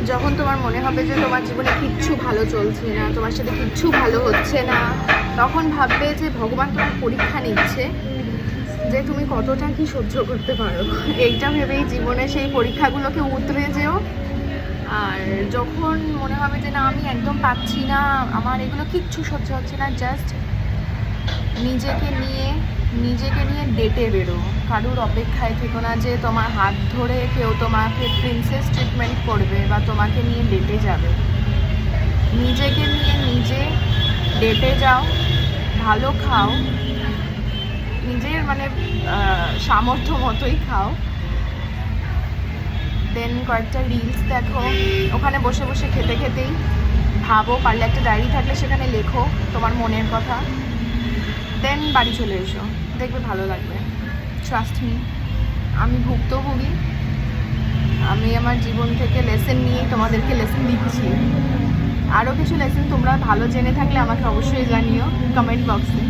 যখন তোমার মনে হবে যে তোমার জীবনে কিচ্ছু ভালো চলছে না, তোমার সাথে কিচ্ছু ভালো হচ্ছে না, তখন ভাববে যে ভগবান তোমার পরীক্ষা নিচ্ছে, যে তুমি কতটা কি সহ্য করতে পারো। এইটা ভেবেই জীবনে সেই পরীক্ষাগুলোকে উতরে যেও। আর যখন মনে হবে যে না আমি একদম পাচ্ছি না, আমার এগুলো কিচ্ছু সহ্য হচ্ছে না, জাস্ট নিজেকে নিয়ে ডেটে বেরো। কারুর অপেক্ষায় থেকো না যে তোমার হাত ধরে কেউ তোমাকে প্রিন্সেস ট্রিটমেন্ট করবে বা তোমাকে নিয়ে ডেটে যাবে। নিজেকে নিয়ে নিজে ডেটে যাও, ভালো খাও, নিজের মানে সামর্থ্য মতোই খাও, দেন কয়েকটা রিলস দেখো, ওখানে বসে বসে খেতে খেতেই ভাবো, পারলে একটা ডায়েরি থাকলে সেখানে লেখো তোমার মনের কথা, দেন বাড়ি চলে এসো, দেখবে ভালো লাগবে। ট্রাস্ট মি, আমি ভুক্তভোগী, আমি আমার জীবন থেকে লেসেন নিয়েই তোমাদেরকে লেসেন দিচ্ছি। আরও কিছু লেসেন তোমরা ভালো জেনে থাকলে আমাকে অবশ্যই জানিও কমেন্ট বক্সে।